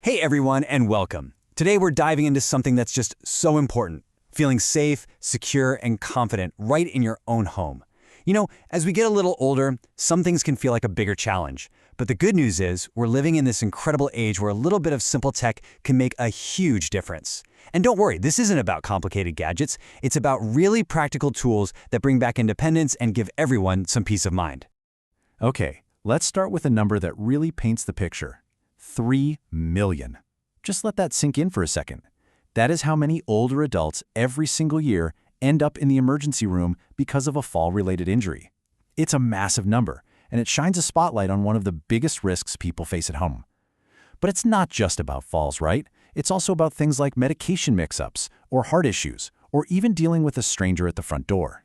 Hey everyone, and welcome. Today we're diving into something that's just so important, feeling safe, secure, and confident right in your own home. You know, as we get a little older, some things can feel like a bigger challenge. But the good news is we're living in this incredible age where a little bit of simple tech can make a huge difference. And don't worry, this isn't about complicated gadgets. It's about really practical tools that bring back independence and give everyone some peace of mind. Okay, let's start with a number that really paints the picture. 3 million. Just let that sink in for a second. That is how many older adults every single year end up in the emergency room because of a fall-related injury. It's a massive number, and it shines a spotlight on one of the biggest risks people face at home. But it's not just about falls, right? It's also about things like medication mix-ups, or heart issues, or even dealing with a stranger at the front door.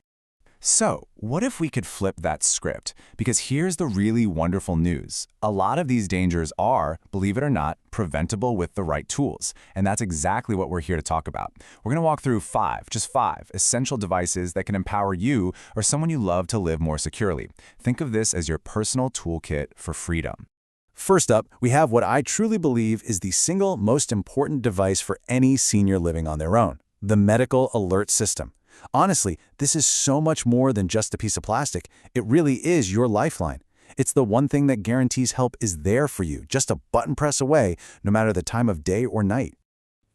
So, what if we could flip that script? Because here's the really wonderful news. A lot of these dangers are, believe it or not, preventable with the right tools. And that's exactly what we're here to talk about. We're going to walk through just five essential devices that can empower you or someone you love to live more securely. Think of this as your personal toolkit for freedom. First up, we have what I truly believe is the single most important device for any senior living on their own, the medical alert system. Honestly, this is so much more than just a piece of plastic. It really is your lifeline. It's the one thing that guarantees help is there for you, just a button press away, no matter the time of day or night.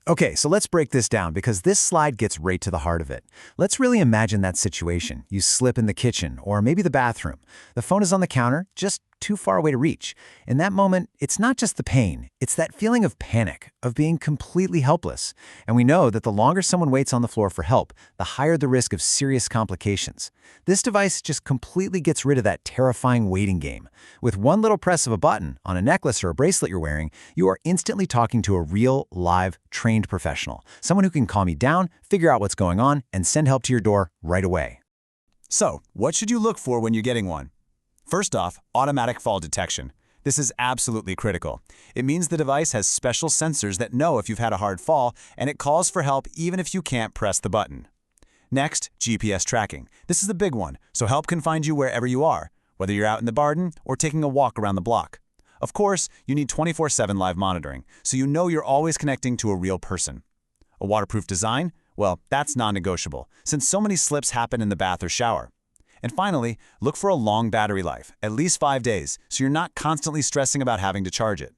Okay, so let's break this down because this slide gets right to the heart of it. Let's really imagine that situation. You slip in the kitchen or maybe the bathroom. The phone is on the counter, just too far away to reach. In that moment, it's not just the pain, it's that feeling of panic, of being completely helpless. And we know that the longer someone waits on the floor for help, the higher the risk of serious complications. This device just completely gets rid of that terrifying waiting game. With one little press of a button on a necklace or a bracelet you're wearing, you are instantly talking to a real, live, trained professional, someone who can calm you down, figure out what's going on, and send help to your door right away. So, what should you look for when you're getting one? First off, automatic fall detection. This is absolutely critical. It means the device has special sensors that know if you've had a hard fall, and it calls for help even if you can't press the button. Next, GPS tracking. This is the big one, so help can find you wherever you are, whether you're out in the garden or taking a walk around the block. Of course, you need 24/7 live monitoring, so you know you're always connecting to a real person. A waterproof design? Well, that's non-negotiable, since so many slips happen in the bath or shower. And finally, look for a long battery life, at least 5 days, so you're not constantly stressing about having to charge it.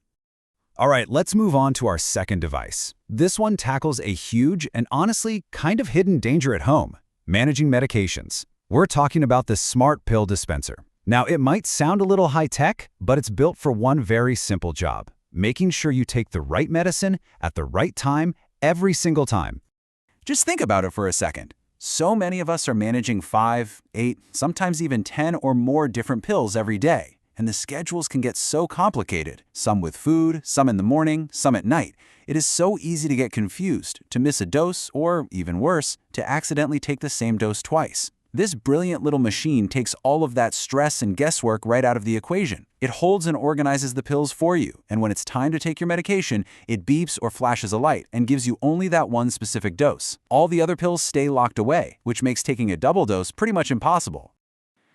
All right, let's move on to our second device. This one tackles a huge and honestly kind of hidden danger at home, managing medications. We're talking about the smart pill dispenser. Now, it might sound a little high-tech, but it's built for one very simple job, making sure you take the right medicine at the right time every single time. Just think about it for a second. So many of us are managing 5, 8, sometimes even 10 or more different pills every day, and the schedules can get so complicated, some with food, some in the morning, some at night. It is so easy to get confused, to miss a dose, or even worse, to accidentally take the same dose twice. This brilliant little machine takes all of that stress and guesswork right out of the equation. It holds and organizes the pills for you, and when it's time to take your medication, it beeps or flashes a light and gives you only that one specific dose. All the other pills stay locked away, which makes taking a double dose pretty much impossible.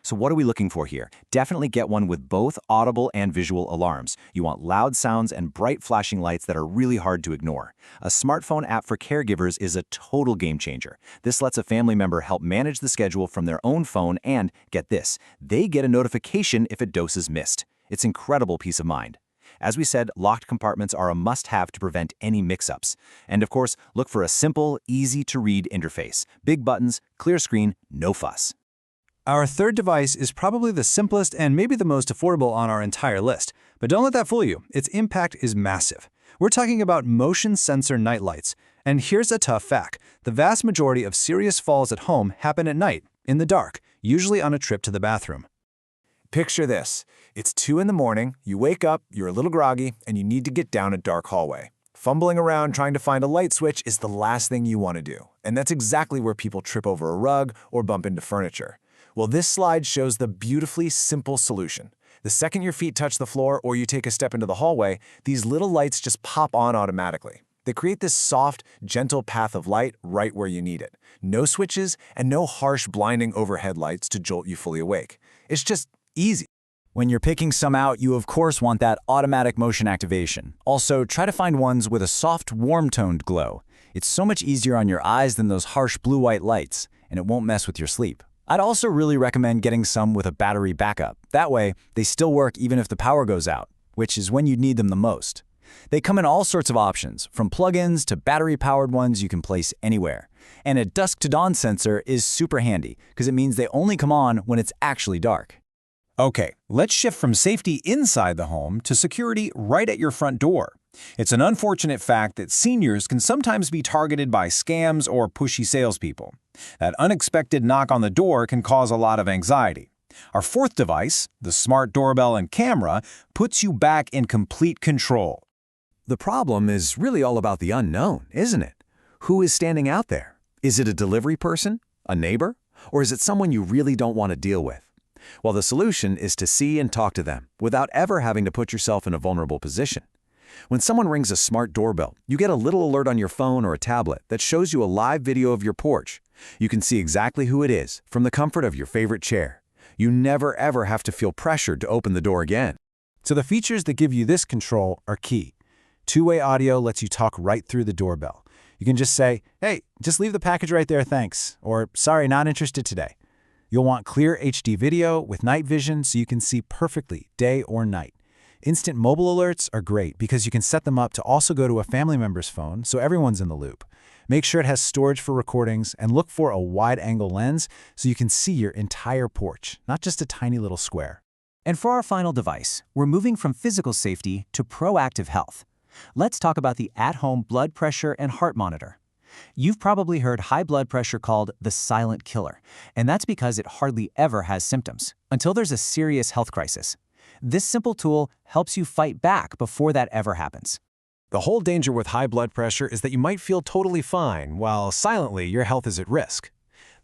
So what are we looking for here? Definitely get one with both audible and visual alarms. You want loud sounds and bright flashing lights that are really hard to ignore. A smartphone app for caregivers is a total game changer. This lets a family member help manage the schedule from their own phone and, get this, they get a notification if a dose is missed. It's incredible peace of mind. As we said, locked compartments are a must-have to prevent any mix-ups. And of course, look for a simple, easy-to-read interface. Big buttons, clear screen, no fuss. Our third device is probably the simplest and maybe the most affordable on our entire list. But don't let that fool you. Its impact is massive. We're talking about motion sensor night lights. And here's a tough fact. The vast majority of serious falls at home happen at night, in the dark, usually on a trip to the bathroom. Picture this. It's 2 in the morning, you wake up, you're a little groggy, and you need to get down a dark hallway. Fumbling around trying to find a light switch is the last thing you want to do. And that's exactly where people trip over a rug or bump into furniture. Well, this slide shows the beautifully simple solution. The second your feet touch the floor or you take a step into the hallway, these little lights just pop on automatically. They create this soft, gentle path of light right where you need it. No switches and no harsh, blinding overhead lights to jolt you fully awake. It's just easy. When you're picking some out, you of course want that automatic motion activation. Also, try to find ones with a soft, warm-toned glow. It's so much easier on your eyes than those harsh blue-white lights, and it won't mess with your sleep. I'd also really recommend getting some with a battery backup. That way, they still work even if the power goes out, which is when you need them the most. They come in all sorts of options, from plug-ins to battery-powered ones you can place anywhere. And a dusk-to-dawn sensor is super handy, because it means they only come on when it's actually dark. Okay, let's shift from safety inside the home to security right at your front door. It's an unfortunate fact that seniors can sometimes be targeted by scams or pushy salespeople. That unexpected knock on the door can cause a lot of anxiety. Our fourth device, the smart doorbell and camera, puts you back in complete control. The problem is really all about the unknown, isn't it? Who is standing out there? Is it a delivery person, a neighbor, or is it someone you really don't want to deal with? Well, the solution is to see and talk to them without ever having to put yourself in a vulnerable position. When someone rings a smart doorbell, you get a little alert on your phone or a tablet that shows you a live video of your porch. You can see exactly who it is from the comfort of your favorite chair. You never ever have to feel pressured to open the door again. So the features that give you this control are key. Two-way audio lets you talk right through the doorbell. You can just say, "Hey, just leave the package right there, thanks," or "Sorry, not interested today." You'll want clear HD video with night vision so you can see perfectly day or night. Instant mobile alerts are great because you can set them up to also go to a family member's phone so everyone's in the loop. Make sure it has storage for recordings and look for a wide-angle lens so you can see your entire porch, not just a tiny little square. And for our final device, we're moving from physical safety to proactive health. Let's talk about the at-home blood pressure and heart monitor. You've probably heard high blood pressure called the silent killer, and that's because it hardly ever has symptoms, until there's a serious health crisis. This simple tool helps you fight back before that ever happens. The whole danger with high blood pressure is that you might feel totally fine, while silently your health is at risk.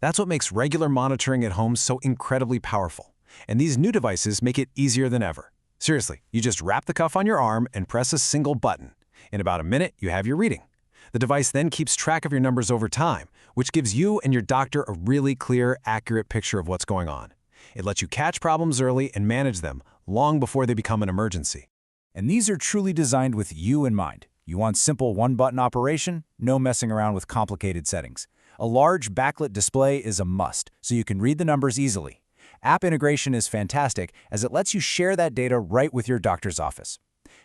That's what makes regular monitoring at home so incredibly powerful. And these new devices make it easier than ever. Seriously, you just wrap the cuff on your arm and press a single button. In about a minute, you have your reading. The device then keeps track of your numbers over time, which gives you and your doctor a really clear, accurate picture of what's going on. It lets you catch problems early and manage them long before they become an emergency. And these are truly designed with you in mind. You want simple one-button operation? No messing around with complicated settings. A large backlit display is a must, so you can read the numbers easily. App integration is fantastic as it lets you share that data right with your doctor's office.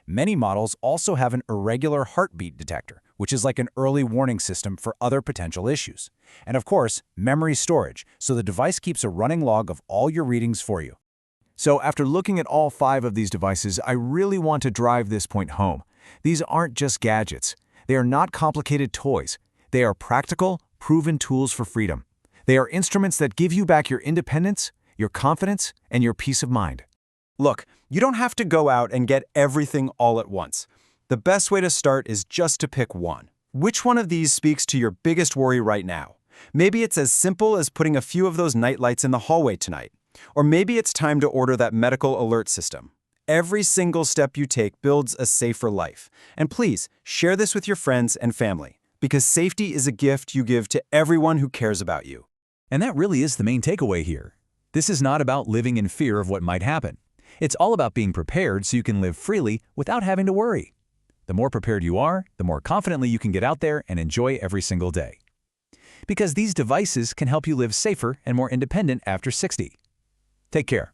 Many models also have an irregular heartbeat detector, which is like an early warning system for other potential issues. And of course, memory storage, so the device keeps a running log of all your readings for you. So after looking at all 5 of these devices, I really want to drive this point home. These aren't just gadgets. They are not complicated toys. They are practical, proven tools for freedom. They are instruments that give you back your independence, your confidence, and your peace of mind. Look, you don't have to go out and get everything all at once. The best way to start is just to pick one. Which one of these speaks to your biggest worry right now? Maybe it's as simple as putting a few of those night lights in the hallway tonight. Or maybe it's time to order that medical alert system. Every single step you take builds a safer life. And please, share this with your friends and family, because safety is a gift you give to everyone who cares about you. And that really is the main takeaway here. This is not about living in fear of what might happen. It's all about being prepared so you can live freely without having to worry. The more prepared you are, the more confidently you can get out there and enjoy every single day. Because these devices can help you live safer and more independent after 60. Take care.